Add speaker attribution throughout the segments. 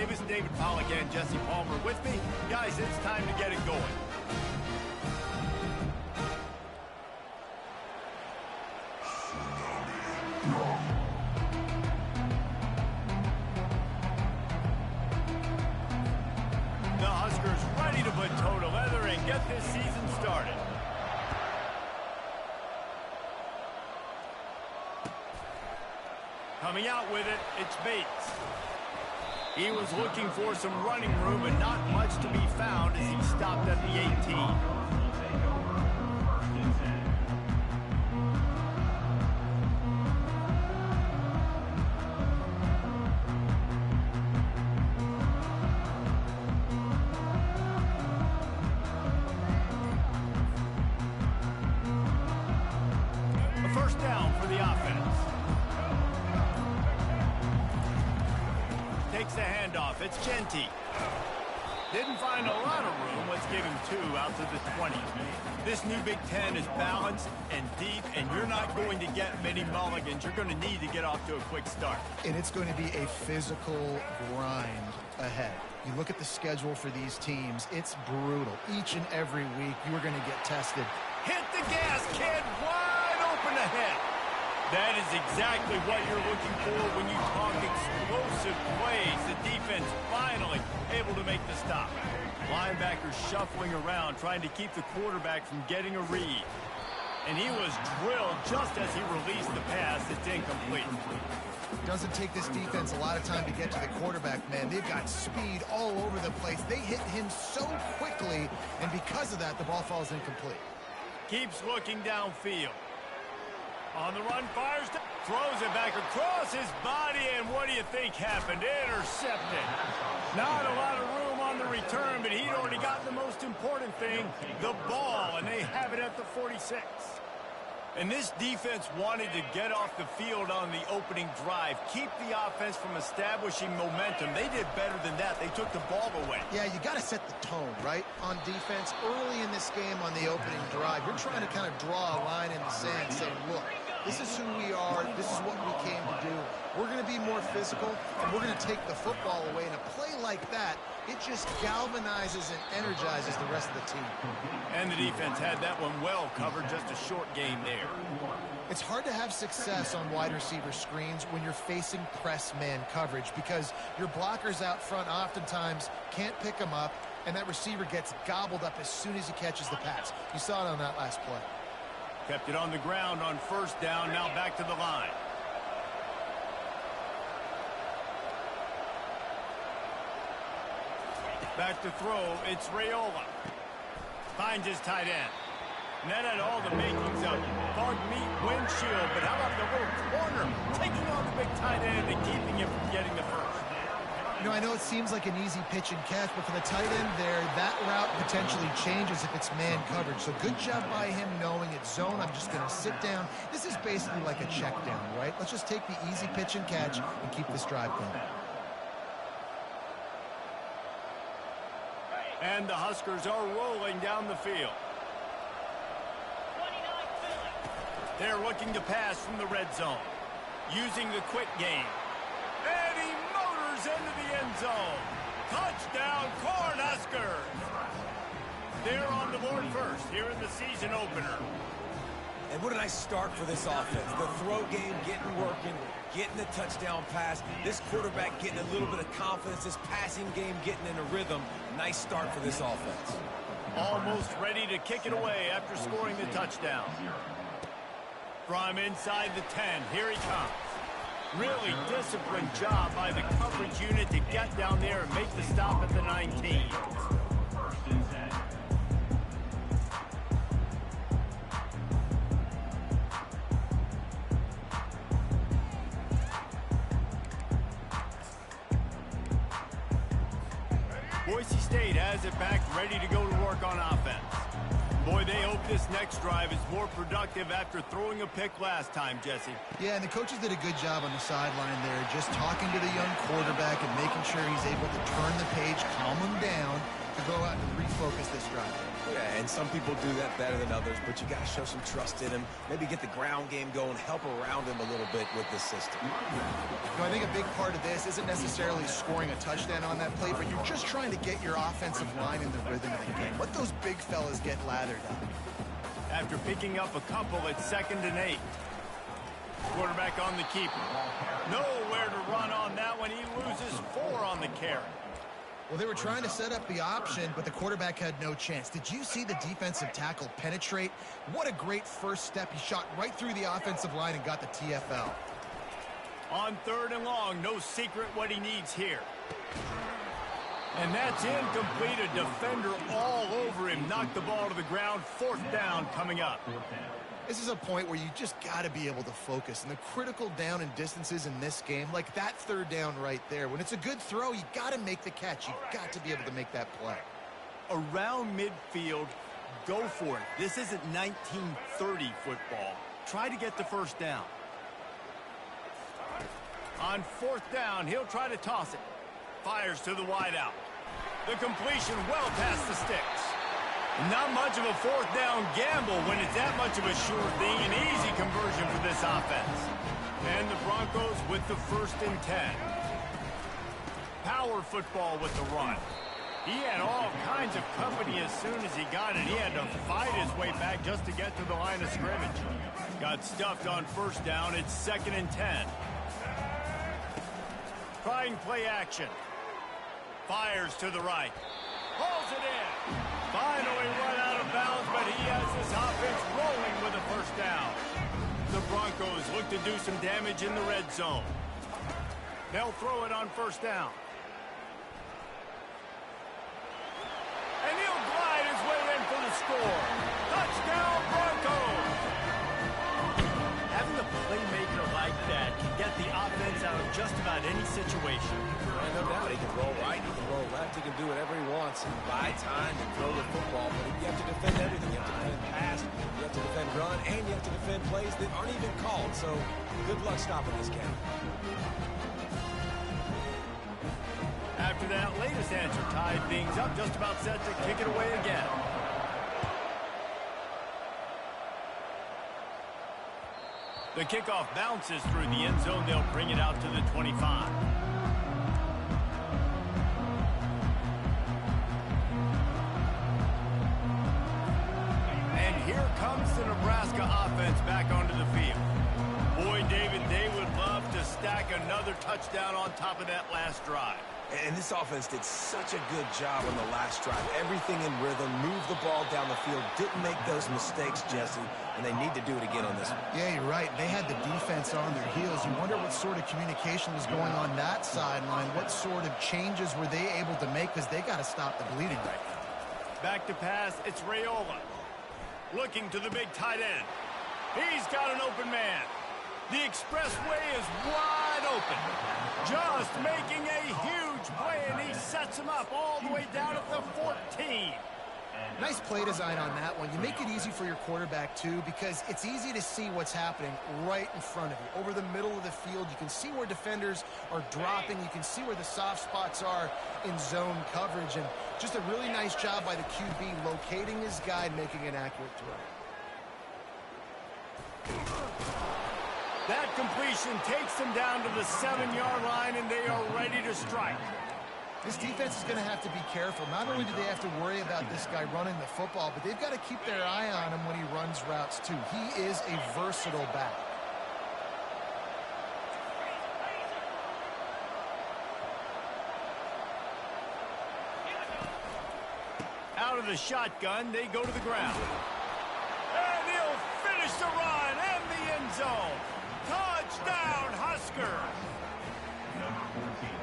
Speaker 1: Davis, David Pollack, and Jesse Palmer with me. Guys, it's time to get it going. The Huskers ready to put toe to leather and get this season started. Coming out with it, it's Bates. He was looking for some running room, but not much to be found as he stopped at the 18. A first down for the offense. Takes the handoff. It's Genty. Didn't find a lot of room. Let's give him 2 out to the 20. This new Big Ten is balanced and deep, and you're not going to get many mulligans. You're going to need to get off to a quick start.
Speaker 2: And it's going to be a physical grind ahead. You look at the schedule for these teams, it's brutal. Each and every week, you are going to get tested.
Speaker 1: Hit the gas, kid. Wide open ahead. That is exactly what you're looking for when you talk explosive plays. The defense finally able to make the stop. Linebacker shuffling around, trying to keep the quarterback from getting a read. And he was drilled just as he released the pass. It's incomplete.
Speaker 2: Doesn't take this defense a lot of time to get to the quarterback, man. They've got speed all over the place. They hit him so quickly, and because of that, the ball falls incomplete.
Speaker 1: Keeps looking downfield. On the run, fires, throws it back across his body, and what do you think happened? Intercepted. Not a lot of room on the return, but he'd already got the most important thing, the ball, and they have it at the 46. And this defense wanted to get off the field on the opening drive, keep the offense from establishing momentum. They did better than that. They took the ball away.
Speaker 2: Yeah, you got to set the tone, right, on defense. Early in this game on the opening drive, you're trying to kind of draw a line in the sand saying, look, this is who we are. This is what we came to do. We're going to be more physical, and we're going to take the football away. And a play like that, it just galvanizes and energizes the rest of the team.
Speaker 1: And the defense had that one well covered, just a short gain there.
Speaker 2: It's hard to have success on wide receiver screens when you're facing press man coverage because your blockers out front oftentimes can't pick them up, and that receiver gets gobbled up as soon as he catches the pass. You saw it on that last play.
Speaker 1: Kept it on the ground on first down, now back to the line. Back to throw, it's Raiola. Finds his tight end. And that had all the makings of bug meat windshield, but how about the little corner taking on the big tight end and keeping him from getting the first?
Speaker 2: You know, I know it seems like an easy pitch and catch, but for the tight end there, that route potentially changes if it's man coverage. So good job by him knowing it's zone. I'm just going to sit down. This is basically like a check down, right? Let's just take the easy pitch and catch and keep this drive going.
Speaker 1: And the Huskers are rolling down the field. They're looking to pass from the red zone, using the quick game. And he motors into the end zone. Touchdown, Cornhuskers! They're on the board first here in the season opener.
Speaker 3: And what a nice start for this offense. The throw game getting working, getting the touchdown pass. This quarterback getting a little bit of confidence. This passing game getting in a rhythm. Nice start for this offense.
Speaker 1: Almost ready to kick it away after scoring the touchdown. From inside the 10, here he comes. Really disciplined job by the coverage unit to get down there and make the stop at the 19. Boise State has it back, ready to go to work on offense. Boy, they hope this next drive is more productive after throwing a pick last time, Jesse.
Speaker 2: Yeah, and the coaches did a good job on the sideline there, just talking to the young quarterback and making sure he's able to turn the page, calm him down, to go out and refocus this drive.
Speaker 3: Yeah, and some people do that better than others, but you got to show some trust in him. Maybe get the ground game going, help around him a little bit with this system.
Speaker 2: I think a big part of this isn't necessarily scoring a touchdown on that play, but you're just trying to get your offensive line in the rhythm of the game. Let those big fellas get lathered up.
Speaker 1: After picking up a couple, it's 2nd and 8. Quarterback on the keeper. Nowhere to run on that one. He loses 4 on the carry.
Speaker 2: Well, they were trying to set up the option, but the quarterback had no chance. Did you see the defensive tackle penetrate? What a great first step. He shot right through the offensive line and got the TFL.
Speaker 1: On 3rd and long, no secret what he needs here. And that's incomplete. A defender all over him. Knocked the ball to the ground. 4th down coming up.
Speaker 2: This is a point where you just got to be able to focus. And the critical down and distances in this game, like that 3rd down right there, when it's a good throw, you got to make the catch. You got to be able to make that play.
Speaker 1: Around midfield, go for it. This isn't 1930 football. Try to get the 1st down. On 4th down, he'll try to toss it. Fires to the wideout. The completion well past the sticks. Not much of a 4th down gamble when it's that much of a sure thing. An easy conversion for this offense. And the Broncos with the 1st and 10. Power football with the run. He had all kinds of company as soon as he got it. He had to fight his way back just to get to the line of scrimmage. Got stuffed on 1st down. It's 2nd and 10. Trying play action. Fires to the right. Pulls it in. Finally run out of bounds, but he has his offense rolling with a 1st down. The Broncos look to do some damage in the red zone. They'll throw it on 1st down. And he'll glide his way in for the score. Touchdown, Broncos! Having a playmaker like that can get the offense out of just about any situation.
Speaker 3: No doubt, he can roll right, he can roll left, he can do whatever he wants and buy time and throw the football, but you have to defend everything. You have to defend pass, you have to defend run, and you have to defend plays that aren't even called, so good luck stopping this guy.
Speaker 1: After that latest answer tied things up, just about set to kick it away again. The kickoff bounces through the end zone. They'll bring it out to the 25. And here comes the Nebraska offense back onto the field. Boy, David, they would love to stack another touchdown on top of that last drive.
Speaker 3: And this offense did such a good job on the last drive. Everything in rhythm, moved the ball down the field, didn't make those mistakes, Jesse, and they need to do it again on this one.
Speaker 2: Yeah, you're right. They had the defense on their heels. You wonder what sort of communication was going on that sideline. What sort of changes were they able to make, because they got to stop the bleeding right now.
Speaker 1: Back to pass, it's Raiola. Looking to the big tight end. He's got an open man. The expressway is wide open. Just making a huge play, and he sets him up all the way down at the 14.
Speaker 2: Nice play design on that one. You make it easy for your quarterback, too, because it's easy to see what's happening right in front of you. Over the middle of the field, you can see where defenders are dropping. You can see where the soft spots are in zone coverage. And just a really nice job by the QB locating his guy and making an accurate throw.
Speaker 1: That completion takes them down to the 7-yard line, and they are ready to strike.
Speaker 2: This defense is going to have to be careful. Not only do they have to worry about this guy running the football, but they've got to keep their eye on him when he runs routes, too. He is a versatile back.
Speaker 1: Out of the shotgun, they go to the ground. And he'll finish the run and the end zone. Touchdown, Husker!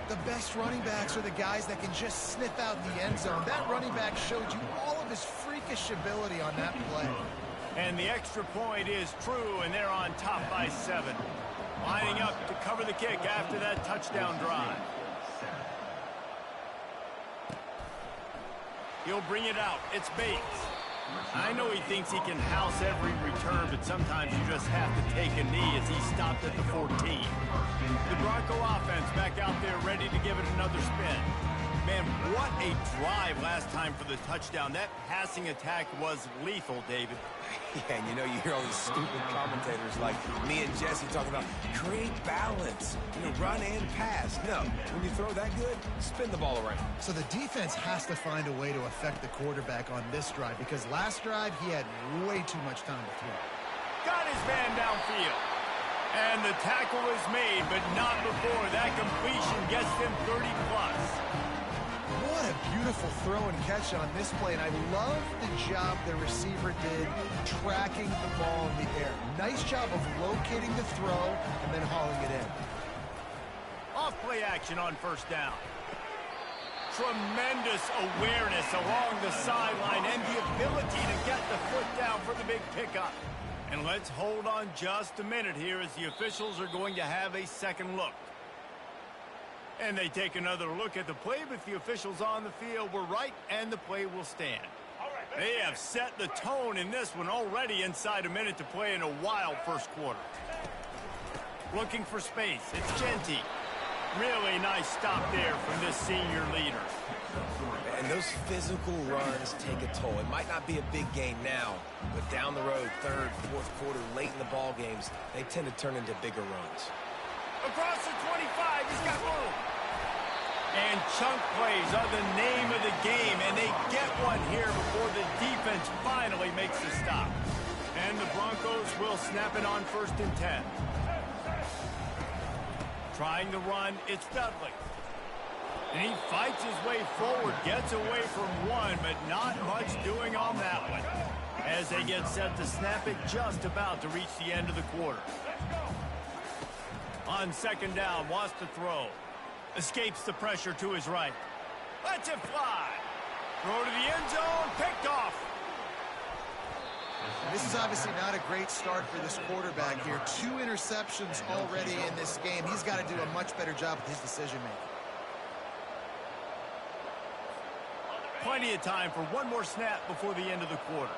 Speaker 2: The best running backs are the guys that can just sniff out the end zone. That running back showed you all of his freakish ability on that play.
Speaker 1: And the extra point is true, and they're on top by 7. Lining up to cover the kick after that touchdown drive. He'll bring it out. It's Bates. I know he thinks he can house every return, but sometimes you just have to take a knee as he stopped at the 14. The Bronco offense back out there ready to give it another spin. Man And what a drive last time for the touchdown. That passing attack was lethal, David.
Speaker 3: Yeah, and you know, you hear all these stupid commentators like me and Jesse talking about create balance, run and pass. No, when you throw that good, spin the ball around.
Speaker 2: So the defense has to find a way to affect the quarterback on this drive because last drive he had way too much time to throw.
Speaker 1: Got his man downfield. And the tackle is made, but not before that completion gets them 30-plus.
Speaker 2: What a beautiful throw and catch on this play, and I love the job the receiver did tracking the ball in the air. Nice job of locating the throw and then hauling it in.
Speaker 1: Off-play action on first down. Tremendous awareness along the sideline and the ability to get the foot down for the big pickup. And let's hold on just a minute here as the officials are going to have a second look. And they take another look at the play, but the officials on the field were right, and the play will stand. They have set the tone in this one already inside a minute to play in a wild first quarter. Looking for space. It's Genty. Really nice stop there from this senior leader.
Speaker 3: And those physical runs take a toll. It might not be a big game now, but down the road, third, fourth quarter, late in the ball games, they tend to turn into bigger runs.
Speaker 1: Across the 25, he's got room. And chunk plays are the name of the game, and they get one here before the defense finally makes the stop. And the Broncos will snap it on 1st and 10. Trying to run, it's Dudley. And he fights his way forward, gets away from one, but not much doing on that one. As they get set to snap it, just about to reach the end of the quarter. On second down, wants to throw. Escapes the pressure to his right. Lets it fly. Throw to the end zone, picked off.
Speaker 2: This is obviously not a great start for this quarterback here. 2 interceptions already in this game. He's got to do a much better job with his decision-making.
Speaker 1: Plenty of time for one more snap before the end of the quarter.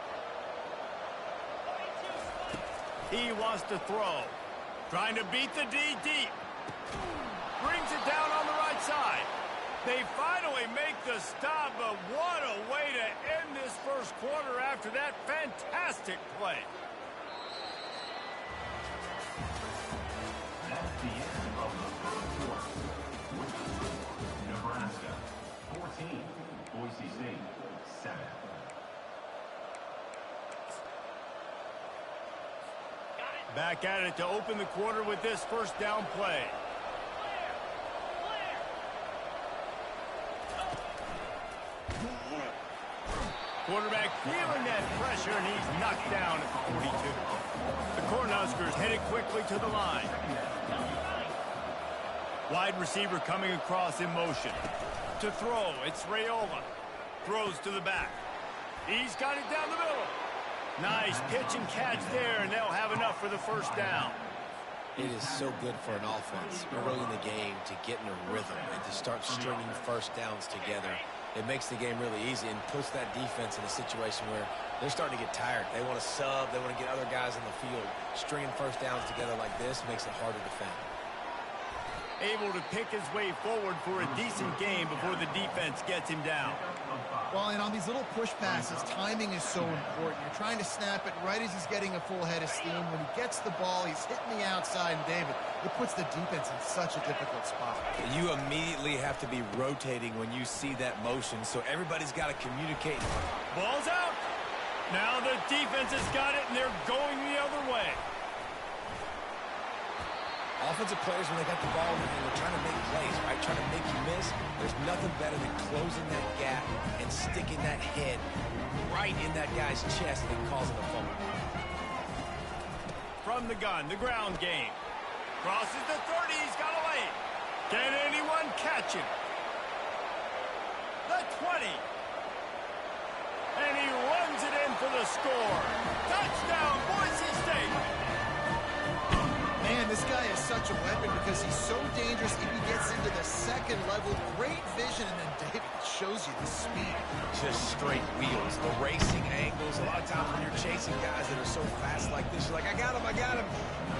Speaker 1: He wants to throw. Trying to beat the D deep. Brings it down on the right side. They finally make the stop, but what a way to end this first quarter after that fantastic play.
Speaker 4: That's the end of the first quarter. Nebraska 14, Boise State 7.
Speaker 1: Back at it to open the quarter with this first down play. Quarterback feeling that pressure, and he's knocked down at the 42. The Cornhuskers headed quickly to the line. Wide receiver coming across in motion. To throw, it's Raiola. Throws to the back. He's got it down the middle. Nice pitch and catch there, and they'll have enough for the first down.
Speaker 3: It is so good for an offense early in the game to get in a rhythm and to start stringing first downs together. It makes the game really easy and puts that defense in a situation where they're starting to get tired. They want to sub. They want to get other guys in the field. Stringing first downs together like this makes it hard to defend.
Speaker 1: Able to pick his way forward for a decent game before the defense gets him down.
Speaker 2: Well, and on these little push passes, timing is so important. You're trying to snap it right as he's getting a full head of steam. When he gets the ball, he's hitting the outside, and David, it puts the defense in such a difficult spot.
Speaker 3: You immediately have to be rotating when you see that motion, so everybody's got to communicate.
Speaker 1: Ball's out. Now the defense has got it, and they're going the other way.
Speaker 3: Offensive players, when they got the ball and they're trying to make plays, right, trying to make you miss, there's nothing better than closing that gap and sticking that head right in that guy's chest and causing a fumble.
Speaker 1: From the gun, the ground game. Crosses the 30, he's got a lane. Can anyone catch him? The 20. And he runs it in for the score. Touchdown, Boise State.
Speaker 2: Man, this guy is such a weapon because he's so dangerous if he gets into the second level. Great vision, and then David shows you the speed.
Speaker 3: Just straight wheels, the racing angles. A lot of times when you're chasing guys that are so fast like this, you're like, I got him, I got him.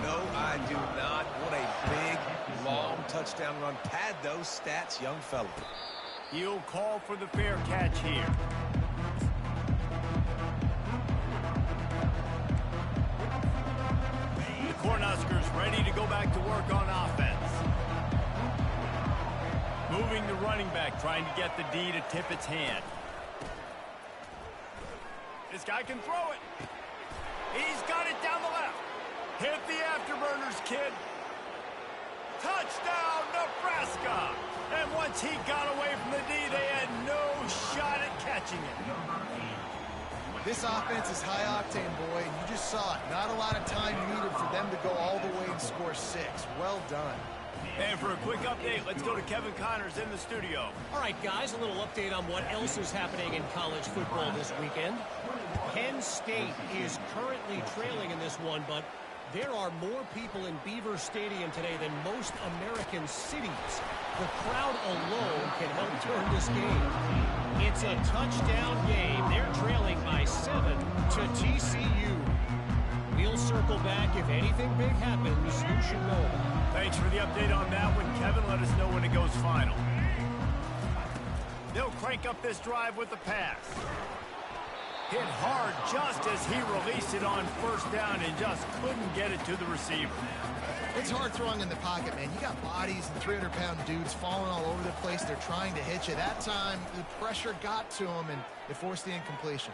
Speaker 3: No, I do not. What a big, long touchdown run. Pad those stats, young fella.
Speaker 1: He'll call for the fair catch here. The Cornhuskers ready to go back to work on offense. Moving the running back, trying to get the D to tip its hand. This guy can throw it. He's got it down the left. Hit the afterburners, kid. Touchdown, Nebraska! And once he got away from the D, they had no shot at catching it.
Speaker 2: This offense is high-octane, boy, and you just saw it. Not a lot of time needed for them to go all the way and score 6. Well done.
Speaker 1: And for a quick update, let's go to Kevin Connors in the studio.
Speaker 5: All right, guys, a little update on what else is happening in college football this weekend. Penn State is currently trailing in this one, but there are more people in Beaver Stadium today than most American cities. The crowd alone can help turn this game. It's a touchdown game. They're trailing by 7 to TCU. We'll circle back. If anything big happens, you should know about it.
Speaker 1: Thanks for the update on that one, Kevin. Let us know when it goes final. They'll crank up this drive with the pass. Hit hard just as he released it on first down and just couldn't get it to the receiver.
Speaker 2: It's hard throwing in the pocket, man. You got bodies and 300-pound dudes falling all over the place. They're trying to hit you. That time, the pressure got to him, and it forced the incompletion.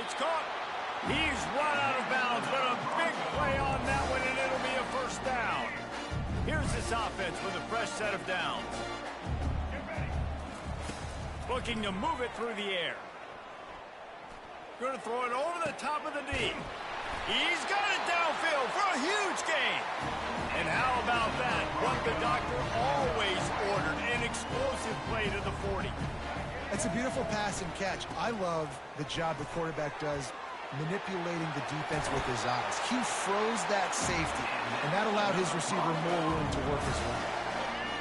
Speaker 1: It's caught. He's run out of bounds, but a big play on that one, and it'll be a first down. Here's this offense with a fresh set of downs. Looking to move it through the air. Going to throw it over the top of the D. He's got it downfield for a huge gain. And how about that? What the doctor always ordered, an explosive play to the 40.
Speaker 2: It's a beautiful pass and catch. I love the job the quarterback does manipulating the defense with his eyes. He froze that safety, and that allowed his receiver more room to work his way.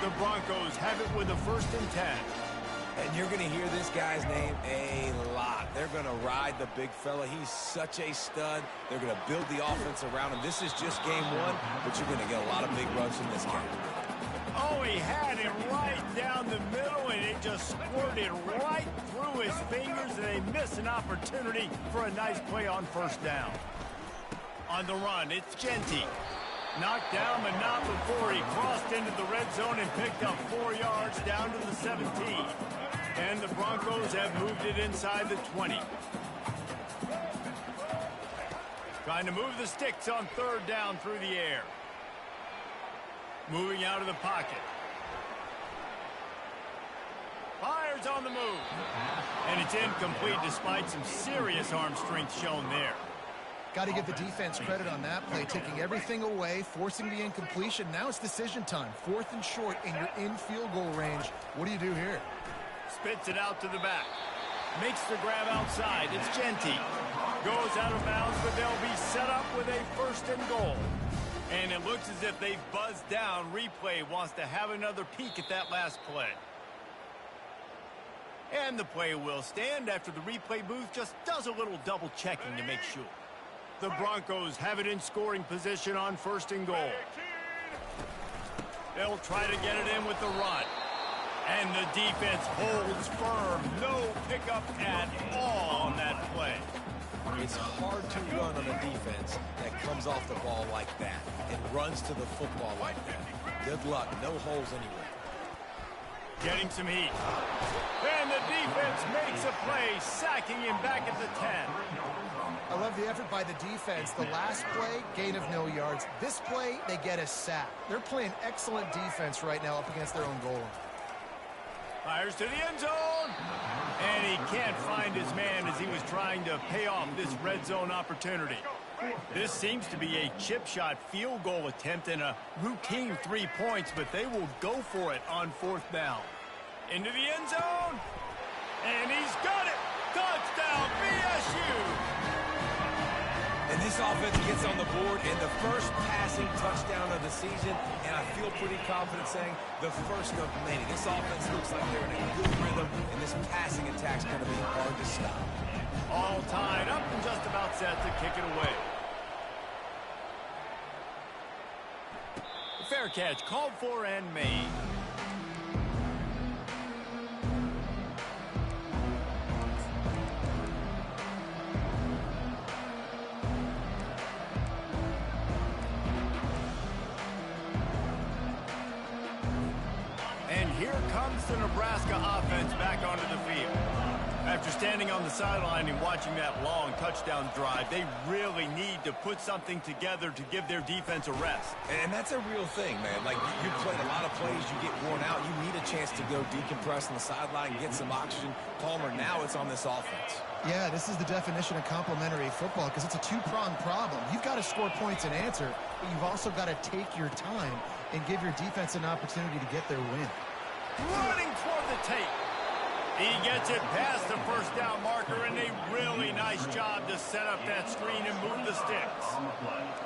Speaker 1: The Broncos have it with a 1st and 10.
Speaker 3: And you're going to hear this guy's name a lot. They're going to ride the big fella. He's such a stud. They're going to build the offense around him. This is just game 1, but you're going to get a lot of big runs from this game.
Speaker 1: Oh, he had it right down the middle, and it just squirted right through his fingers, and they miss an opportunity for a nice play on first down. On the run, it's Genty. Knocked down, but not before he crossed into the red zone and picked up 4 yards down to the 17. And the Broncos have moved it inside the 20. Trying to move the sticks on 3rd down through the air. Moving out of the pocket. Fires on the move. And it's incomplete despite some serious arm strength shown there.
Speaker 2: Got to give the defense credit on that play, taking everything away, forcing the incompletion. Now it's decision time. 4th and short, and you're in field goal range. What do you do here?
Speaker 1: Spits it out to the back. Makes the grab outside. It's Genty. Goes out of bounds, but they'll be set up with a 1st and goal. And it looks as if they've buzzed down. Replay wants to have another peek at that last play. And the play will stand after the replay booth just does a little double checking to make sure. The Broncos have it in scoring position on 1st and goal. They'll try to get it in with the run. And the defense holds firm. No pickup at all on that play.
Speaker 3: It's hard to run on a defense that comes off the ball like that and runs to the football like that. Good luck. No holes anywhere.
Speaker 1: Getting some heat. And the defense makes a play, sacking him back at the 10.
Speaker 2: I love the effort by the defense. The last play, gain of no yards. This play, they get a sack. They're playing excellent defense right now up against their own goal line.
Speaker 1: Fires to the end zone. And he can't find his man as he was trying to pay off this red zone opportunity. This seems to be a chip shot field goal attempt and a routine 3 points, but they will go for it on 4th down. Into the end zone. And he's got it. Touchdown, BSU.
Speaker 3: And this offense gets on the board in the first passing touchdown of the season, and I feel pretty confident saying the first of many. This offense looks like they're in a good rhythm, and this passing attack's going to be hard to stop.
Speaker 1: All tied up and just about set to kick it away. Fair catch called for and made. comes the Nebraska offense back onto the field. After standing on the sideline and watching that long touchdown drive, they really need to put something together to give their defense a rest.
Speaker 3: And that's a real thing, man. Like, you played a lot of plays, you get worn out, you need a chance to go decompress on the sideline, get some oxygen. Palmer, now it's on this offense.
Speaker 2: Yeah, this is the definition of complementary football because it's a two-pronged problem. You've got to score points and answer, but you've also got to take your time and give your defense an opportunity to get their win.
Speaker 1: Running toward the tape. He gets it past the first down marker, and a really nice job to set up that screen and move the sticks.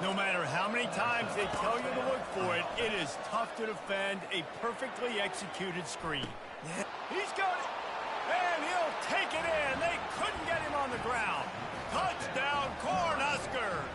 Speaker 1: No matter how many times they tell you to look for it, it is tough to defend a perfectly executed screen. He's got it, and he'll take it in. They couldn't get him on the ground. Touchdown, Cornhuskers!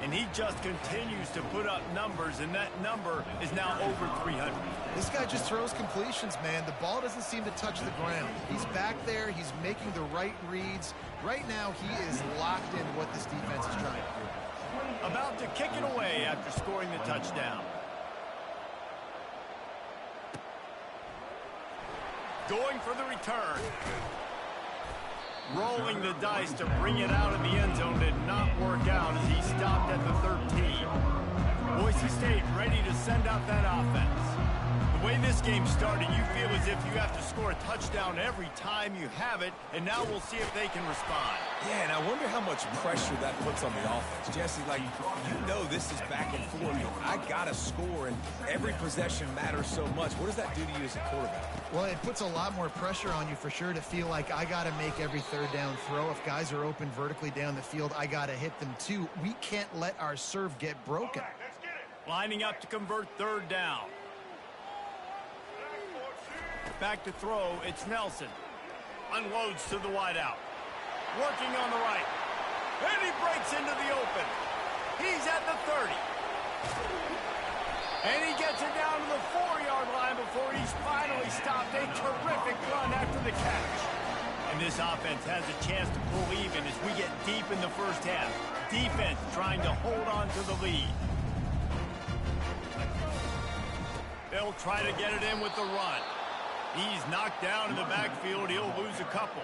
Speaker 1: And he just continues to put up numbers, and that number is now over 300.
Speaker 2: This guy just throws completions, man. The ball doesn't seem to touch the ground. He's back there. He's making the right reads. Right now, he is locked into what this defense is trying to do.
Speaker 1: About to kick it away after scoring the touchdown. Going for the return. Rolling the dice to bring it out of the end zone did not work out as he stopped at the 13. Boise State ready to send out that offense. The way this game started, you feel as if you have to score a touchdown every time you have it, and now we'll see if they can respond.
Speaker 3: Yeah, and I wonder how much pressure that puts on the offense. Jesse, like, you know this is back and forth. I got to score, and every possession matters so much. What does that do to you as a quarterback?
Speaker 2: Well, it puts a lot more pressure on you for sure to feel like I got to make every third down throw. If guys are open vertically down the field, I got to hit them too. We can't let our serve get broken.
Speaker 1: Lining up to convert third down. Back to throw, it's Nelson. Unloads to the wideout. Working on the right. And he breaks into the open. He's at the 30. And he gets it down to the 4-yard line before he's finally stopped. A terrific run after the catch. And this offense has a chance to pull even as we get deep in the first half. Defense trying to hold on to the lead. They'll try to get it in with the run. He's knocked down in the backfield. He'll lose a couple.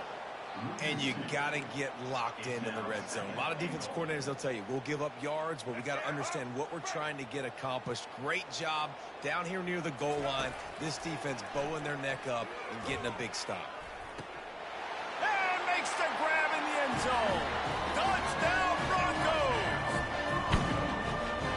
Speaker 3: And you got to get locked in the red zone. A lot of defense coordinators, they'll tell you, we'll give up yards, but we got to understand what we're trying to get accomplished. Great job down here near the goal line. This defense bowing their neck up and getting a big stop.
Speaker 1: And makes the grab in the end zone. Touchdown, Broncos!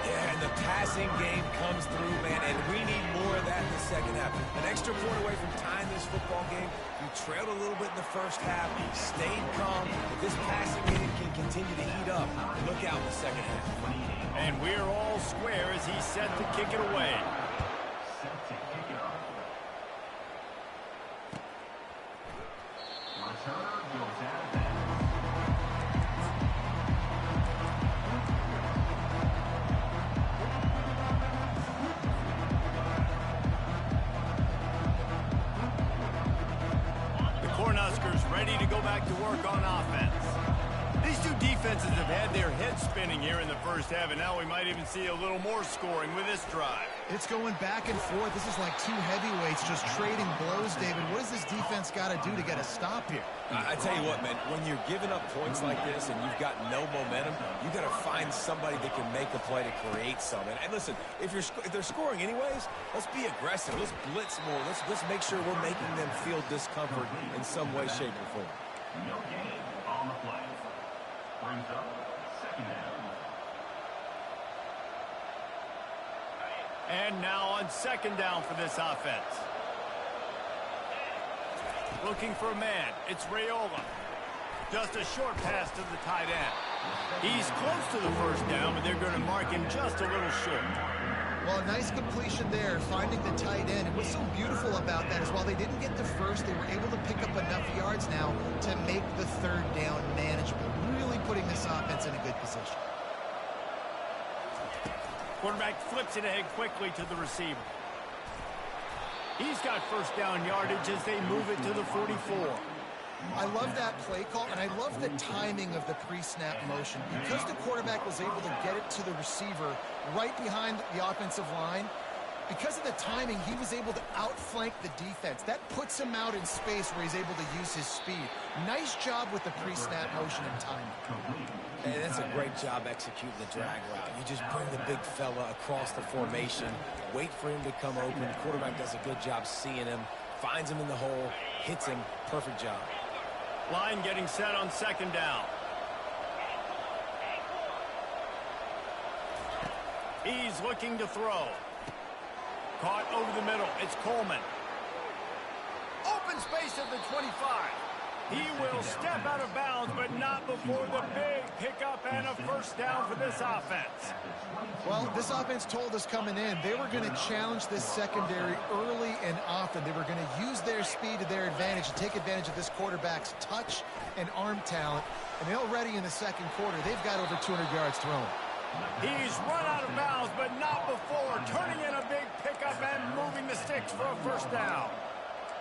Speaker 3: Yeah, and the passing game comes through, man, and we need more of that in the second half. An extra point away from tying this football game. You trailed a little bit in the first half, stayed calm. If this passing game can continue to heat up, look out in the second half.
Speaker 1: And we're all square as he's set to kick it away.
Speaker 4: Set to kick it off. Returner goes out of bounds.
Speaker 1: Cornhuskers ready to go back to work on offense. These two defenses have had their heads spinning here in the first half, and now we might even see a little more scoring with this drive.
Speaker 2: It's going back and forth. This is like two heavyweights just trading blows, David. What does this defense got to do to get a stop here?
Speaker 3: I tell you what, man, when you're giving up points like this and you've got no momentum, you got to find somebody that can make a play to create something. And listen, if they're scoring anyways, let's be aggressive. Let's blitz more. Let's make sure we're making them feel discomfort in some way, shape, or form.
Speaker 4: No gain on the play. Brings up second down.
Speaker 1: And now on second down for this offense. Looking for a man. It's Raiola. Just a short pass to the tight end. He's close to the first down, but they're going to mark him just a little short.
Speaker 2: Well, a nice completion there, finding the tight end. And what's so beautiful about that is while they didn't get the first, they were able to pick up enough yards now to make the third down manageable. Really putting this offense in a good position.
Speaker 1: Quarterback flips it ahead quickly to the receiver. He's got first down yardage as they move it to the 44.
Speaker 2: I love that play call, and I love the timing of the pre-snap motion. Because the quarterback was able to get it to the receiver right behind the offensive line, Because of the timing, he was able to outflank the defense. That puts him out in space where he's able to use his speed. Nice job with the pre-snap motion and timing.
Speaker 3: Hey, that's a great job executing the drag route. You just bring the big fella across the formation, wait for him to come open. The quarterback does a good job seeing him, finds him in the hole, hits him. Perfect job.
Speaker 1: Line getting set on second down. He's looking to throw. Caught over the middle. It's Coleman. Open space at the 25. He will step out of bounds, but not before the big pickup and a first down for this offense.
Speaker 2: Well, this offense told us coming in they were going to challenge this secondary early and often. They were going to use their speed to their advantage and take advantage of this quarterback's touch and arm talent. And already in the second quarter, they've got over 200 yards thrown.
Speaker 1: He's run out of bounds, but not before turning in a big pickup and moving the sticks for a first down.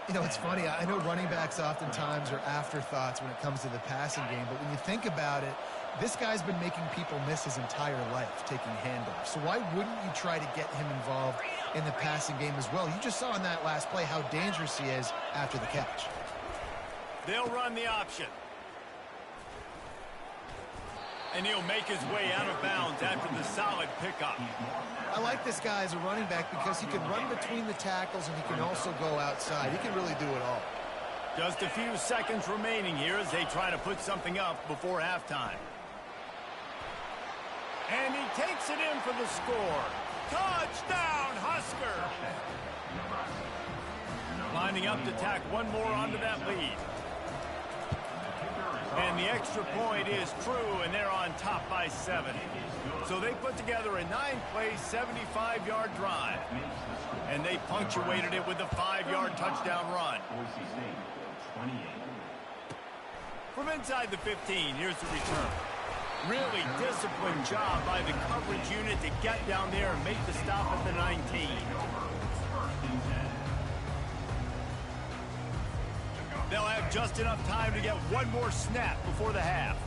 Speaker 2: You know, it's funny. I know running backs oftentimes are afterthoughts when it comes to the passing game, but when you think about it, this guy's been making people miss his entire life taking handoffs. So why wouldn't you try to get him involved in the passing game as well? You just saw in that last play how dangerous he is after the catch.
Speaker 1: They'll run the option. And he'll make his way out of bounds after the solid pickup.
Speaker 2: I like this guy as a running back because he can run between the tackles and he can also go outside. He can really do it all.
Speaker 1: Just a few seconds remaining here as they try to put something up before halftime. And he takes it in for the score. Touchdown, Husker! Lining up to tack one more onto that lead. And the extra point is true, and they're on top by 7. So they put together a 9-play, 75-yard drive. And they punctuated it with a 5-yard touchdown run. From inside the 15, here's the return. Really disciplined job by the coverage unit to get down there and make the stop at the 19. They'll have just enough time to get one more snap before the half.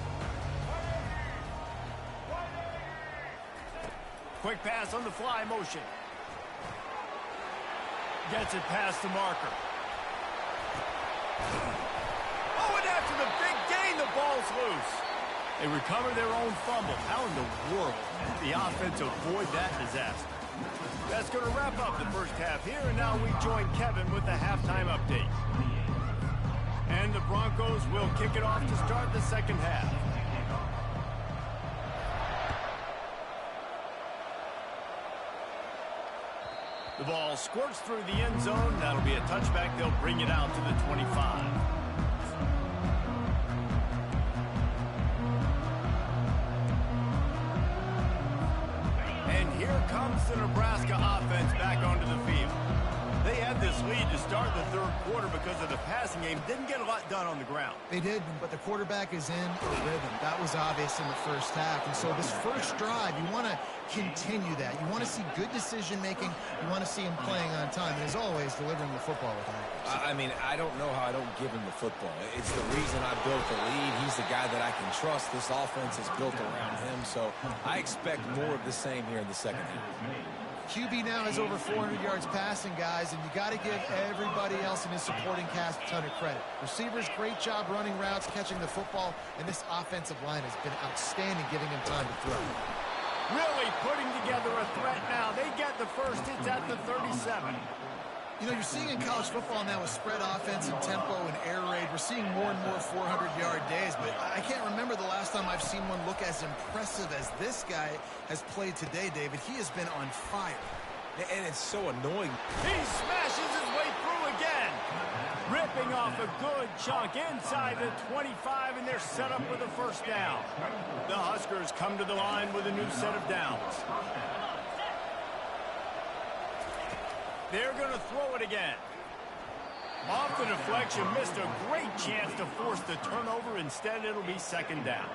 Speaker 1: Quick pass on the fly motion. Gets it past the marker. Oh, and after the big gain, the ball's loose. They recover their own fumble. How in the world did the offense avoid that disaster? That's going to wrap up the first half here, and now we join Kevin with the halftime update. And the Broncos will kick it off to start the second half. The ball squirts through the end zone. That'll be a touchback. They'll bring it out to the 25. And here comes the Nebraska offense back onto the field. They had this lead to start the third quarter because of the passing game. Didn't get a lot done on the ground.
Speaker 2: They did, but the quarterback is in a rhythm. That was obvious in the first half. And so this first drive, you want to continue that. You want to see good decision-making. You want to see him playing on time. And as always, delivering the football with accuracy.
Speaker 3: I mean, I don't know how I don't give him the football. It's the reason I built the lead. He's the guy that I can trust. This offense is built around him. So I expect more of the same here in the second half.
Speaker 2: QB now has over 400 yards passing, guys, and you got to give everybody else in his supporting cast a ton of credit. Receivers, great job running routes, catching the football, and this offensive line has been outstanding, giving him time to throw.
Speaker 1: Really putting together a threat now. They get the first. It's at the 37.
Speaker 2: You know, you're seeing in college football now with spread offense and tempo and air raid, we're seeing more and more 400-yard days, but I can't remember the last time I've seen one look as impressive as this guy has played today, David. He has been on fire.
Speaker 3: And it's so annoying.
Speaker 1: He smashes his way through again. Ripping off a good chunk inside the 25, and they're set up with a first down. The Huskers come to the line with a new set of downs. They're going to throw it again. Off the deflection, missed a great chance to force the turnover. Instead, it'll be second down.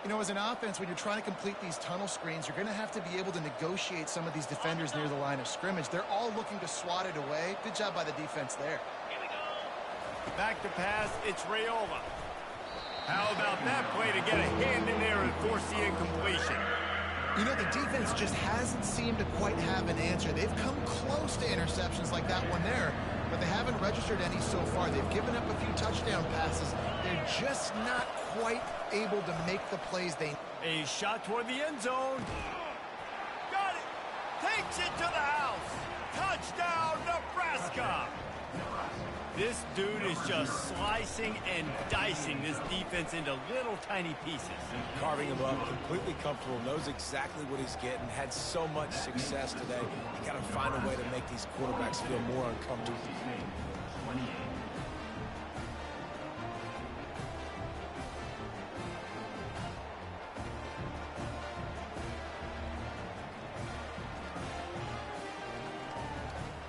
Speaker 2: You know, as an offense, when you're trying to complete these tunnel screens, you're going to have to be able to negotiate some of these defenders near the line of scrimmage. They're all looking to swat it away. Good job by the defense there.
Speaker 1: Back to pass, it's Raiola. How about that play to get a hand in there and force the incompletion?
Speaker 2: You know, the defense just hasn't seemed to quite have an answer. They've come close to interceptions like that one there, but they haven't registered any so far. They've given up a few touchdown passes. They're just not quite able to make the plays they need.
Speaker 1: A shot toward the end zone. Got it. Takes it to the house. Touchdown, Nebraska. This dude is just slicing and dicing this defense into little tiny pieces.
Speaker 3: Carving him up, completely comfortable, knows exactly what he's getting, had so much success today. You got to find a way to make these quarterbacks feel more uncomfortable.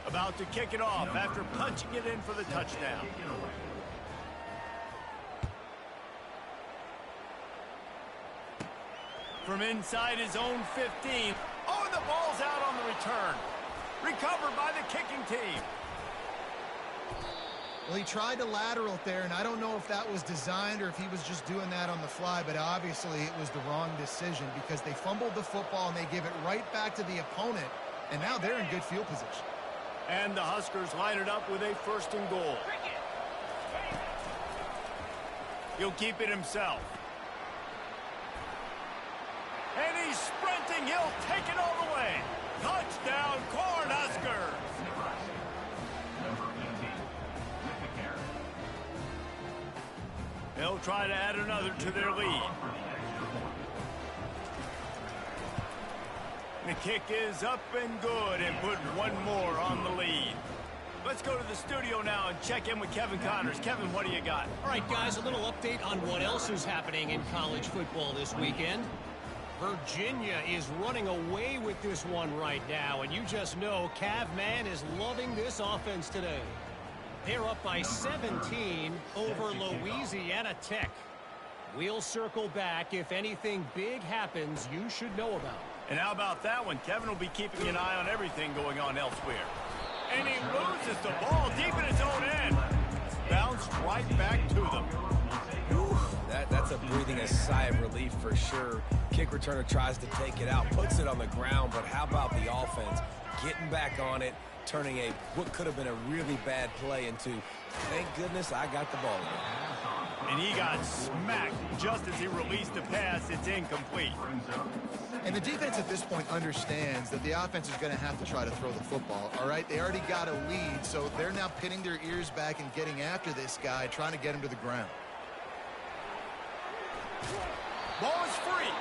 Speaker 1: About to kick it off after punching it in for the touchdown. From inside his own 15. Oh, and the ball's out on the return. Recovered by the kicking team.
Speaker 2: Well, he tried to lateral it there, and I don't know if that was designed or if he was just doing that on the fly, but obviously it was the wrong decision because they fumbled the football and they give it right back to the opponent, and now they're in good field position.
Speaker 1: And the Huskers line it up with a 1st and goal. He'll keep it himself. And he's sprinting. He'll take it all the way. Touchdown, Cornhuskers. They'll try to add another to their lead. The kick is up and good and put one more on the lead. Let's go to the studio now and check in with Kevin Connors. Kevin, what do you got?
Speaker 5: All right, guys, a little update on what else is happening in college football this weekend. Virginia is running away with this one right now, and you just know Cav Man is loving this offense today. They're up by 17 over Louisiana Tech. We'll circle back if anything big happens you should know about.
Speaker 1: And how about that one? Kevin will be keeping an eye on everything going on elsewhere. And he loses the ball deep in his own end. Bounced right back to them.
Speaker 3: That's a breathing a sigh of relief for sure. Kick returner tries to take it out, puts it on the ground, but how about the offense getting back on it, turning what could have been a really bad play into, thank goodness I got the ball.
Speaker 1: And he got smacked just as he released the pass. It's incomplete.
Speaker 2: And the defense at this point understands that the offense is going to have to try to throw the football, all right? They already got a lead, so they're now pinning their ears back and getting after this guy, trying to get him to the ground.
Speaker 1: Ball is free.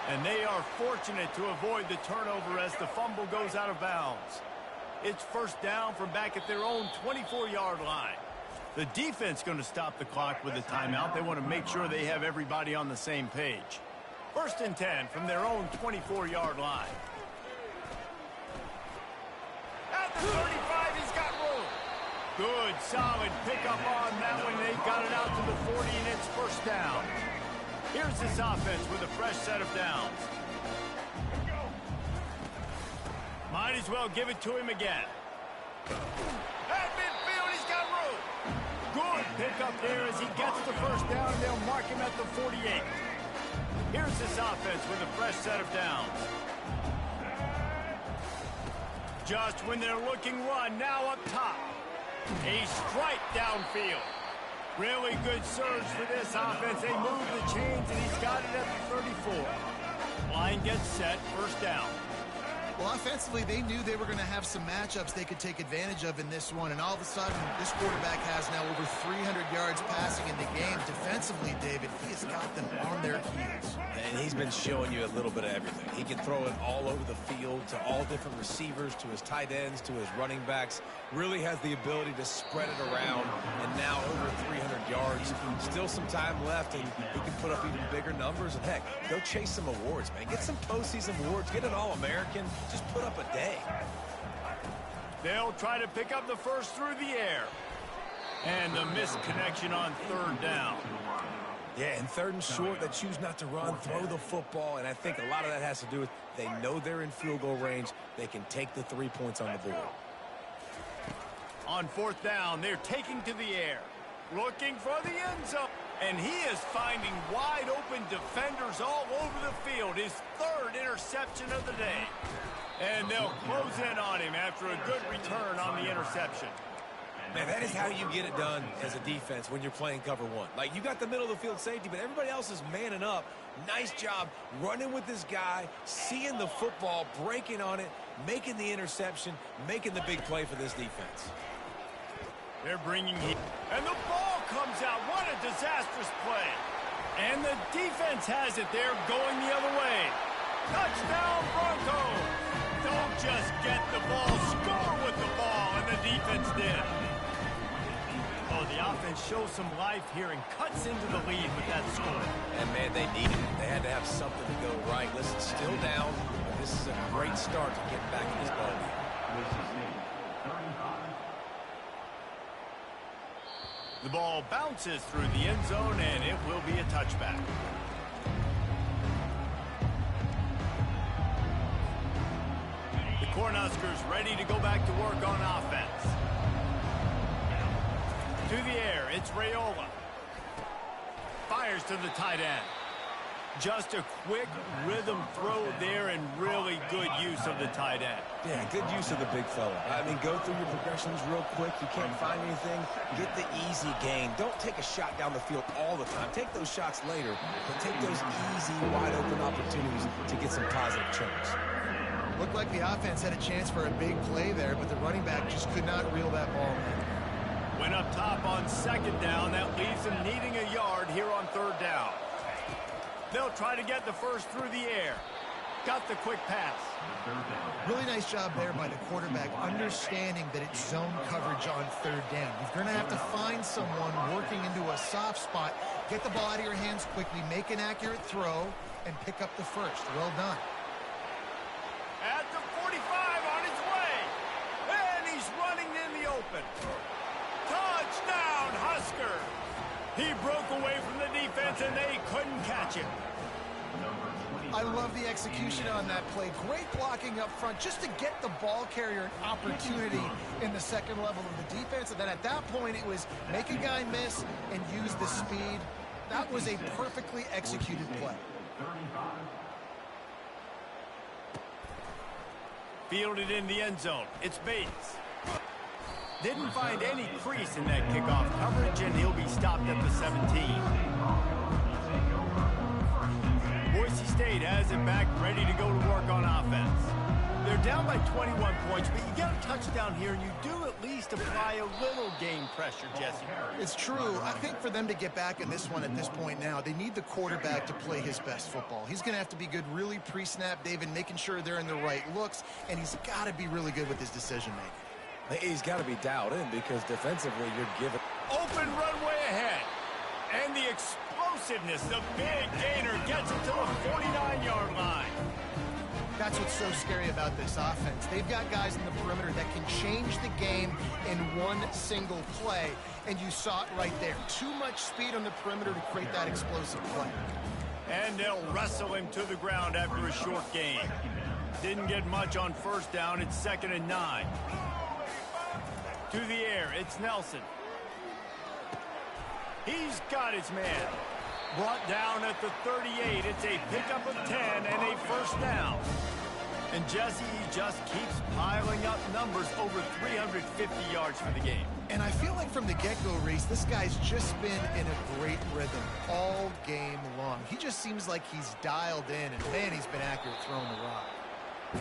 Speaker 1: And they are fortunate to avoid the turnover as the fumble goes out of bounds. It's 1st down from back at their own 24-yard line. The defense going to stop the clock with a timeout. They want to make sure they have everybody on the same page. 1st and 10 from their own 24-yard line. At the 35, he's got room. Good, solid pickup on that one. They got it out to the 40, and it's 1st down. Here's this offense with a fresh set of downs. Might as well give it to him again. At midfield, he's got room. Good pickup there as he gets the 1st down. They'll mark him at the 48. Here's this offense with a fresh set of downs. Just when they're looking run, now up top. A strike downfield. Really good surge for this offense. They move the chains, and he's got it at the 34. Line gets set, 1st down.
Speaker 2: Well, offensively, they knew they were going to have some matchups they could take advantage of in this one, and all of a sudden, this quarterback has now over 300 yards passing in the game. Defensively, David, he has got them on their heels.
Speaker 3: And he's been showing you a little bit of everything. He can throw it all over the field to all different receivers, to his tight ends, to his running backs. Really has the ability to spread it around, and now over 300 yards. Still some time left, and he can put up even bigger numbers. And heck, go chase some awards, man. Get some postseason awards. Get an All-American. Just put up a day.
Speaker 1: They'll try to pick up the 1st through the air. And the missed connection on 3rd down.
Speaker 3: Yeah, and 3rd and short, they choose not to run, throw the football, and I think a lot of that has to do with they know they're in field goal range. They can take the 3 points on the board.
Speaker 1: On 4th down, they're taking to the air. Looking for the end zone. And he is finding wide-open defenders all over the field. His third interception of the day. And they'll close in on him after a good return on the interception.
Speaker 3: Man, that is how you get it done as a defense when you're playing cover one. Like, you got the middle of the field safety, but everybody else is manning up. Nice job running with this guy, seeing the football, breaking on it, making the interception, making the big play for this defense.
Speaker 1: They're bringing heat. And the ball comes out. What a disastrous play. And the defense has it there going the other way. Touchdown, Broncos. Don't just get the ball, score with the ball, and the defense did. Oh, the offense shows some life here and cuts into the lead with that score.
Speaker 3: And, man, they needed it. They had to have something to go right. Listen, still down, but this is a great start to get back in this ball game.
Speaker 1: The ball bounces through the end zone, and it will be a touchback. The Cornhuskers ready to go back to work on offense. To the air, it's Raiola. Fires to the tight end. Just a quick rhythm throw there and really good use of the tight end.
Speaker 3: Yeah, good use of the big fella. I mean, go through your progressions real quick. You can't find anything, get the easy gain. Don't take a shot down the field all the time. Take those shots later, but take those easy, wide-open opportunities to get some positive chunks.
Speaker 2: Looked like the offense had a chance for a big play there, but the running back just could not reel that ball in.
Speaker 1: Went up top on second down. That leaves them needing a yard here on third down. They'll try to get the first through the air. Got the quick pass.
Speaker 2: Really nice job there by the quarterback, understanding that it's zone coverage on third down. You're going to have to find someone working into a soft spot, get the ball out of your hands quickly, make an accurate throw, and pick up the first. Well done.
Speaker 1: At the 45 on his way. And he's running in the open. Touchdown, Husker. He broke away from the defense, and they couldn't catch him.
Speaker 2: I love the execution on that play. Great blocking up front just to get the ball carrier an opportunity in the second level of the defense. And then at that point, it was make a guy miss and use the speed. That was a perfectly executed play.
Speaker 1: Fielded in the end zone. It's Bates. Didn't find any crease in that kickoff coverage, and he'll be stopped at the 17. Boise State has it back, ready to go to work on offense. They're down by 21 points, but you get a touchdown here, and you do at least apply a little game pressure, Jesse.
Speaker 2: It's true. I think for them to get back in this one at this point now, they need the quarterback to play his best football. He's going to have to be good really pre-snap, David, making sure they're in the right looks, and he's got to be really good with his decision-making.
Speaker 3: He's got to be dialed in because defensively you're given.
Speaker 1: Open runway ahead. And the explosiveness, the big gainer gets it to the 49-yard line.
Speaker 2: That's what's so scary about this offense. They've got guys in the perimeter that can change the game in one single play, and you saw it right there. Too much speed on the perimeter to create that explosive play.
Speaker 1: And they'll wrestle him to the ground after a short gain. Didn't get much on first down. It's 2nd and 9. To the air, it's Nelson. He's got his man. Brought down at the 38. It's a pickup of 10 and a first down. And Jesse, he just keeps piling up numbers over 350 yards for the game.
Speaker 2: And I feel like from the get-go, Reese, this guy's just been in a great rhythm all game long. He just seems like he's dialed in, and man, he's been accurate throwing the rock.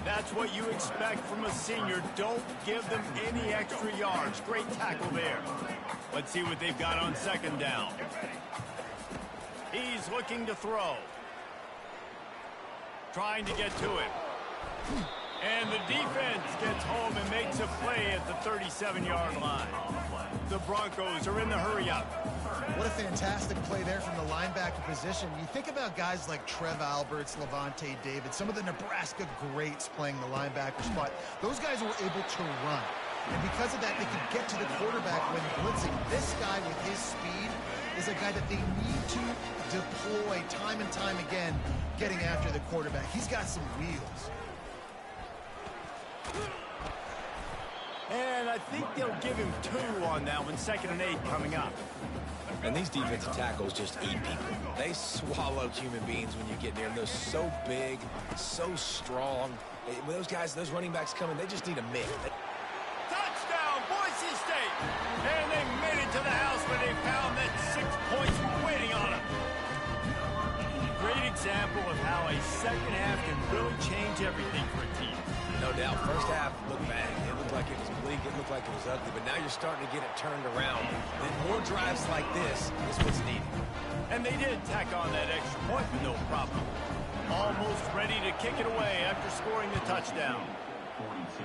Speaker 1: That's what you expect from a senior. Don't give them any extra yards. Great tackle there. Let's see what they've got on second down. He's looking to throw. Trying to get to it. And the defense gets home and makes a play at the 37-yard line. The Broncos are in the hurry-up.
Speaker 2: What a fantastic play there from the linebacker position. You think about guys like Trev Alberts, Levante David, some of the Nebraska greats playing the linebacker spot. Those guys were able to run. And because of that, they could get to the quarterback when blitzing. This guy with his speed is a guy that they need to deploy time and time again getting after the quarterback. He's got some wheels.
Speaker 1: And I think they'll give him 2 on that one. 2nd and 8 coming up.
Speaker 3: And these defensive tackles just eat people. They swallow human beings when you get near them. They're so big, so strong. When those guys, those running backs coming, they just need a minute.
Speaker 1: Touchdown, Boise State! And they made it to the house when they found that 6 points waiting on them. Great example of how a second half can really change everything for a team.
Speaker 3: No doubt. First half looked bad. It looked like it was bleak. It looked like it was ugly. But now you're starting to get it turned around. Then more drives like this is what's needed.
Speaker 1: And they did tack on that extra point with no problem. Almost ready to kick it away after scoring the touchdown.
Speaker 4: 42.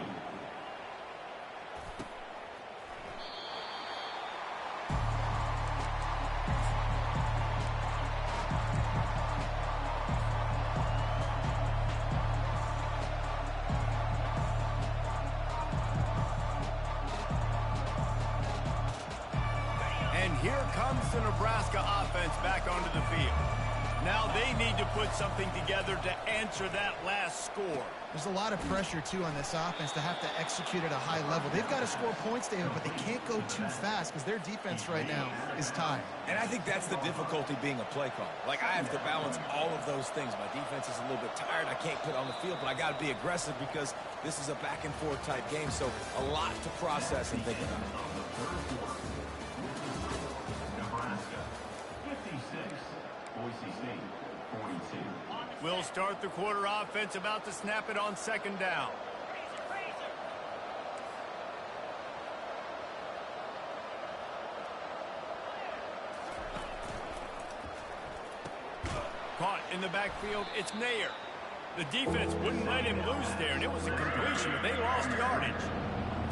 Speaker 1: Here comes the Nebraska offense back onto the field. Now they need to put something together to answer that last score.
Speaker 2: There's a lot of pressure, too, on this offense to have to execute at a high level. They've got to score points, David, but they can't go too fast because their defense right now is tired. And
Speaker 3: I think that's the difficulty being a play caller. Like, I have to balance all of those things. My defense is a little bit tired. I can't put on the field, but I got to be aggressive because this is a back-and-forth type game, so a lot to process and think about.
Speaker 4: Nebraska 56, Boise State 42.
Speaker 1: We'll start the quarter offense, about to snap it on second down. Caught in the backfield, it's Nair. The defense wouldn't let him loose there, and it was a completion, but they lost yardage.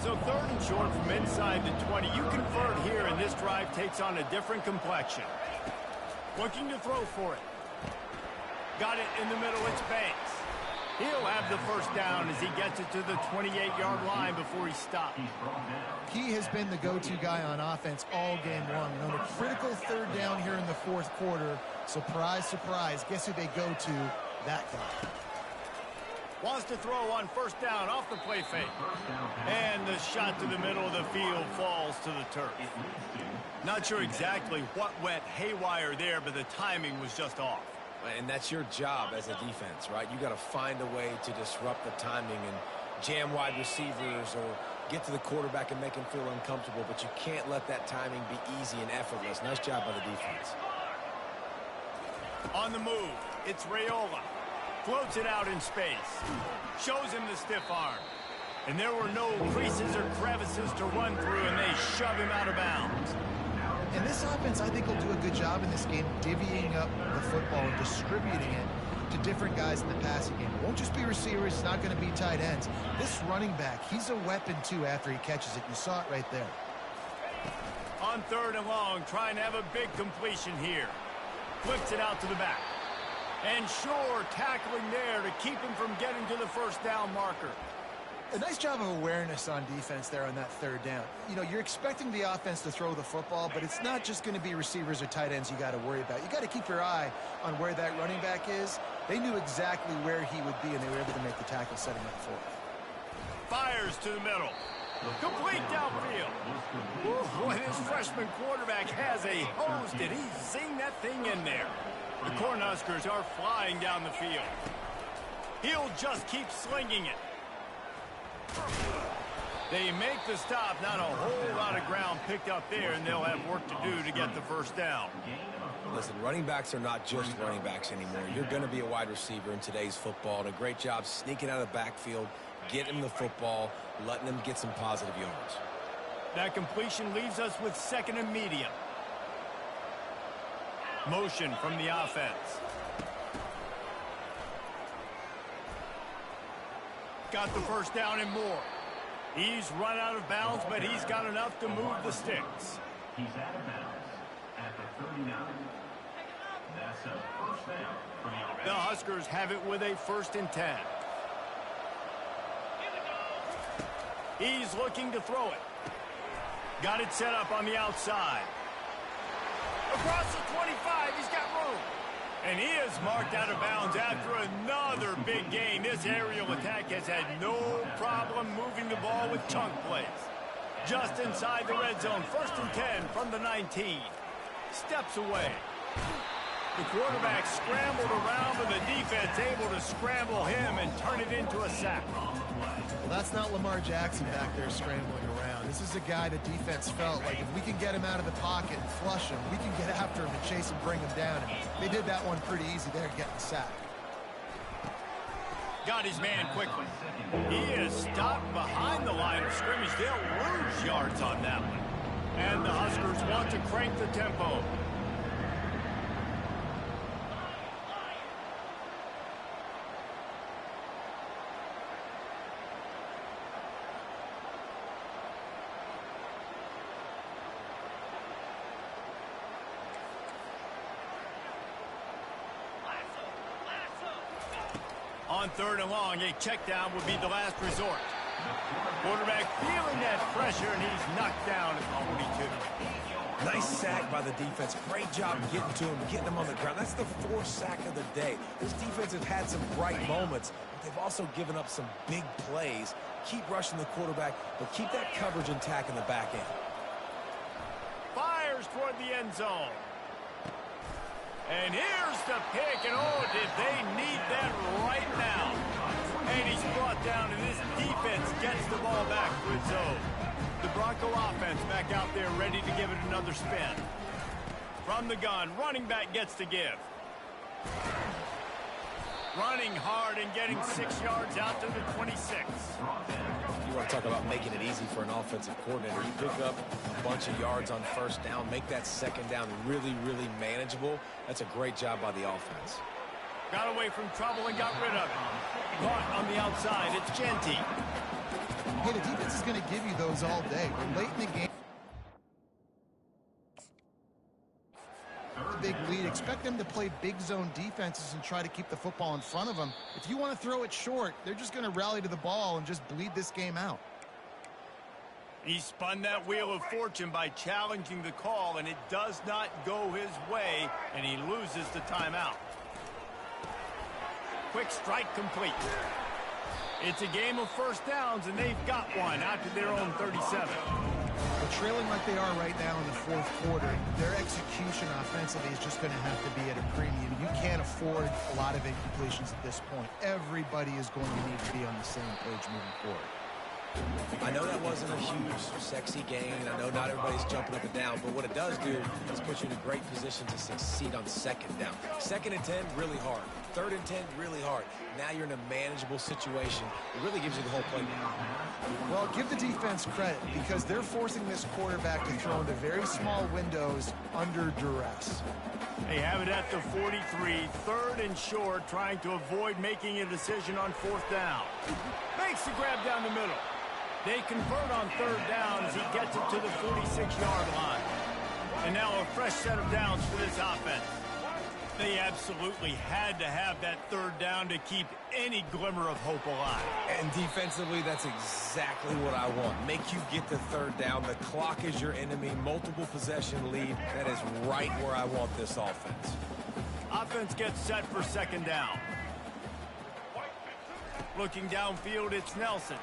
Speaker 1: So third and short from inside the 20. You convert here, and this drive takes on a different complexion. Looking to throw for it. Got it in the middle, it's Banks. He'll have the first down as he gets it to the 28-yard line before he stops.
Speaker 2: He has been the go-to guy on offense all game long. And on a critical third down here in the fourth quarter, surprise, surprise, guess who they go to? That guy.
Speaker 1: Wants to throw on first down off the play fake. And the shot to the middle of the field falls to the turf. Not sure exactly what went haywire there, but the timing was just off.
Speaker 3: And that's your job as a defense, right? You got to find a way to disrupt the timing and jam wide receivers or get to the quarterback and make him feel uncomfortable, but you can't let that timing be easy and effortless. Nice job by the defense.
Speaker 1: On the move, it's Raiola. Floats it out in space. Shows him the stiff arm. And there were no creases or crevices to run through, and they shove him out of bounds.
Speaker 2: And this offense, I think, will do a good job in this game divvying up the football and distributing it to different guys in the passing game. It won't just be receivers. It's not going to be tight ends. This running back, he's a weapon, too, after he catches it. You saw it right there.
Speaker 1: On third and long, trying to have a big completion here. Flicks it out to the back. And Shore tackling there to keep him from getting to the first down marker.
Speaker 2: A nice job of awareness on defense there on that third down. You know, you're expecting the offense to throw the football, but it's not just going to be receivers or tight ends you got to worry about. You got to keep your eye on where that running back is. They knew exactly where he would be, and they were able to make the tackle setting up for it.
Speaker 1: Fires to the middle. Complete downfield. Ooh, boy, this freshman quarterback has a hose. Did he zing that thing in there? The Cornhuskers are flying down the field. He'll just keep slinging it. They make the stop. Not a whole lot of ground picked up there, and they'll have work to do to get the first down.
Speaker 3: Listen, running backs are not just running backs anymore. You're going to be a wide receiver in today's football. And a great job sneaking out of the backfield, getting the football, letting them get some positive yards.
Speaker 1: That completion leaves us with second and medium. Motion from the offense. Got the first down and more. He's run out of bounds, but he's got enough to move the sticks.
Speaker 4: He's out of bounds at the 39. That's a first down for the
Speaker 1: The Huskers have it with a 1st and 10. He's looking to throw it. Got it set up on the outside. Across the 25, he's got room. And he is marked out of bounds after another big gain. This aerial attack has had no problem moving the ball with chunk plays. Just inside the red zone, 1st and 10 from the 19. steps away. The quarterback scrambled around, but the defense able to scramble him and turn it into a sack.
Speaker 2: Well, that's not Lamar Jackson back there scrambling around. This is a guy the defense felt like if we can get him out of the pocket and flush him, we can get after him and chase and bring him down. And they did that one pretty easy there, getting the sack.
Speaker 1: Got his man quickly. He is stopped behind the line of scrimmage. They'll lose yards on that one. And the Huskers want to crank the tempo. On 3rd and long, a check down would be the last resort. Quarterback feeling that pressure, and he's knocked down at the 42.
Speaker 3: Nice sack by the defense. Great job getting to him, getting him on the ground. That's the 4th sack of the day. This defense has had some bright moments, but they've also given up some big plays. Keep rushing the quarterback, but keep that coverage intact in the back end.
Speaker 1: Fires toward the end zone. And here's the pick, and oh, did they need that right now. And he's brought down, and this defense gets the ball back to its own. The Bronco offense back out there ready to give it another spin. From the gun, running back gets to give. Running hard and getting 6 yards out to the 26.
Speaker 3: You want to talk about making it easy for an offensive coordinator. You pick up a bunch of yards on 1st down, make that 2nd down really, really manageable. That's a great job by the offense.
Speaker 1: Got away from trouble and got rid of it. Caught on the outside. It's Genty.
Speaker 2: Hey, the defense is going to give you those all day. We're late in the game. Big lead. Expect them to play big zone defenses and try to keep the football in front of them. If you want to throw it short, they're just going to rally to the ball and just bleed this game out.
Speaker 1: He spun that wheel of fortune by challenging the call, and it does not go his way, and he loses the timeout. Quick strike complete. It's a game of 1st downs, and they've got one out to their own 37.
Speaker 2: But trailing like they are right now in the 4th quarter, their execution offensively is just going to have to be at a premium. You can't afford a lot of incompletions at this point. Everybody is going to need to be on the same page moving forward.
Speaker 3: I know that wasn't a huge, sexy gain. I know not everybody's jumping up and down, but what it does do is put you in a great position to succeed on 2nd down. 2nd and 10, really hard. 3rd and 10, really hard. Now you're in a manageable situation. It really gives you the whole playbook.
Speaker 2: Well, give the defense credit because they're forcing this quarterback to throw into very small windows under duress.
Speaker 1: They have it at the 43, 3rd and short, trying to avoid making a decision on 4th down. Makes the grab down the middle. They convert on 3rd down as he gets it to the 46-yard line. And now a fresh set of downs for this offense. They absolutely had to have that 3rd down to keep any glimmer of hope alive.
Speaker 3: And defensively, that's exactly what I want. Make you get the 3rd down. The clock is your enemy. Multiple possession lead. That is right where I want this offense.
Speaker 1: Offense gets set for 2nd down. Looking downfield, it's Nelson.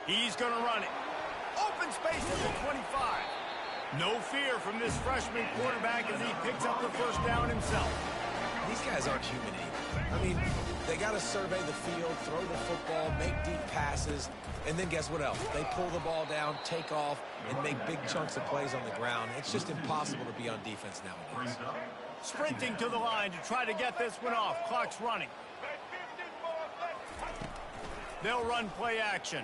Speaker 1: He's going to run it. Open space at the 25. No fear from this freshman quarterback as he picks up the 1st down himself.
Speaker 3: These guys aren't human either. I mean, they got to survey the field, throw the football, make deep passes, and then guess what else? They pull the ball down, take off, and make big chunks of plays on the ground. It's just impossible to be on defense nowadays.
Speaker 1: Sprinting to the line to try to get this one off. Clock's running. They'll run play action.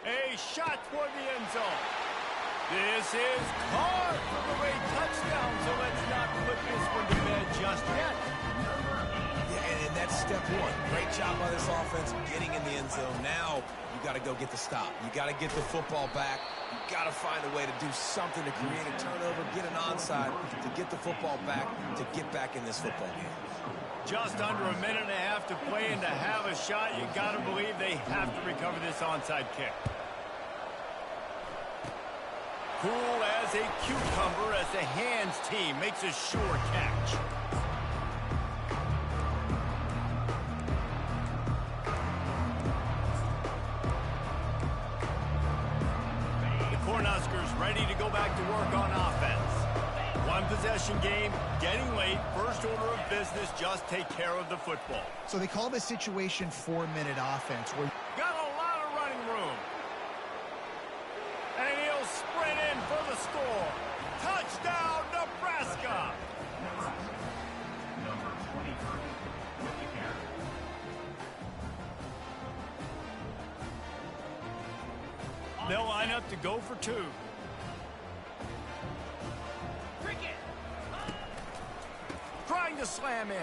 Speaker 1: A shot toward the end zone. This is caught for the way touchdown, so let's not put this one to bed just yet.
Speaker 3: Yeah, and that's step one. Great job by this offense getting in the end zone. Now you got to go get the stop. You got to get the football back. You got to find a way to do something to create a turnover, get an onside, to get the football back, to get back in this football game.
Speaker 1: Just under a minute and a half to play, and to have a shot, you got to believe they have to recover this onside kick. Cool as a cucumber as the hands team makes a sure catch. The Cornhuskers ready to go back to work on offense. One possession game, getting late. First order of business, just take care of the football.
Speaker 2: So they call this situation 4-minute offense, where
Speaker 1: Got a lot of running room. And he'll sprint in for the score. Touchdown, Nebraska.
Speaker 4: Number 23 with the carry.
Speaker 1: They'll line up to go for two. Trying to slam in.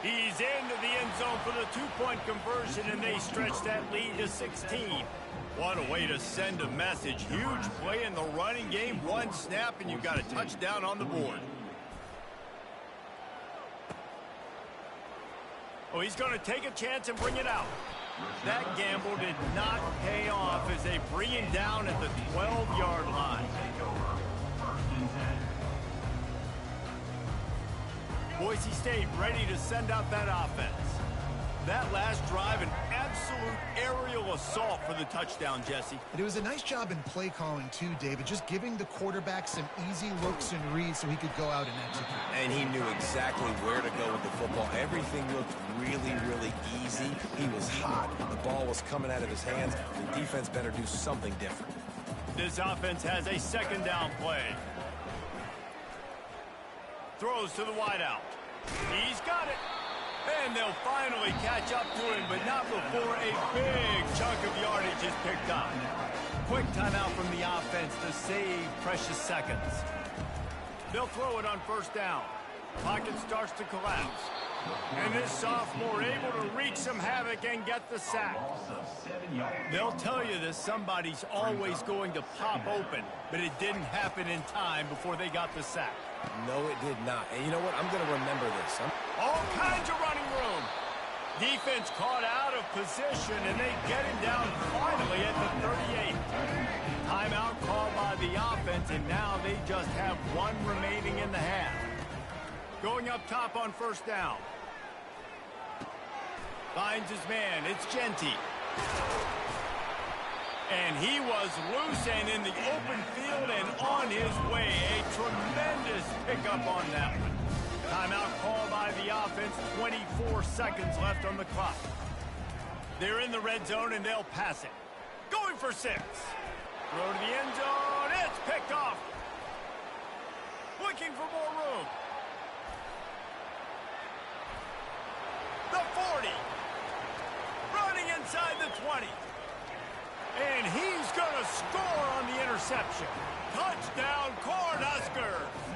Speaker 1: He's into the end zone for the two-point conversion, and they stretch that lead to 16. What a way to send a message. Huge play in the running game. One snap, and you've got a touchdown on the board. Oh, he's going to take a chance and bring it out. That gamble did not pay off as they bring him down at the 12-yard line. Boise State ready to send out that offense. That last drive, an absolute aerial assault for the touchdown, Jesse.
Speaker 2: it was a nice job in play calling too, David, just giving the quarterback some easy looks and reads so he could go out and execute.
Speaker 3: And he knew exactly where to go with the football. Everything looked really, really easy. He was hot. The ball was coming out of his hands. The defense better do something different.
Speaker 1: This offense has a second down play. Throws to the wideout. He's got it. And they'll finally catch up to him, but not before a big chunk of yardage is picked up. Quick timeout from the offense to save precious seconds. They'll throw it on first down. Pocket starts to collapse. And this sophomore able to wreak some havoc and get the sack. They'll tell you that somebody's always going to pop open, but it didn't happen in time before they got the sack.
Speaker 3: No, it did not. And you know what? I'm going to remember this.
Speaker 1: All kinds of running room. Defense caught out of position, and they get him down finally at the 38. Timeout called by the offense, and now they just have one remaining in the half. Going up top on first down. Finds his man. It's Genty. And he was loose and in the open field and on his way. A tremendous pickup on that one. Timeout called by the offense. 24 seconds left on the clock. They're in the red zone, and they'll pass it. Going for 6. Throw to the end zone. It's picked off. Looking for more room. The 40. Running inside the 20. And he's going to score on the interception. Touchdown, Cornhuskers.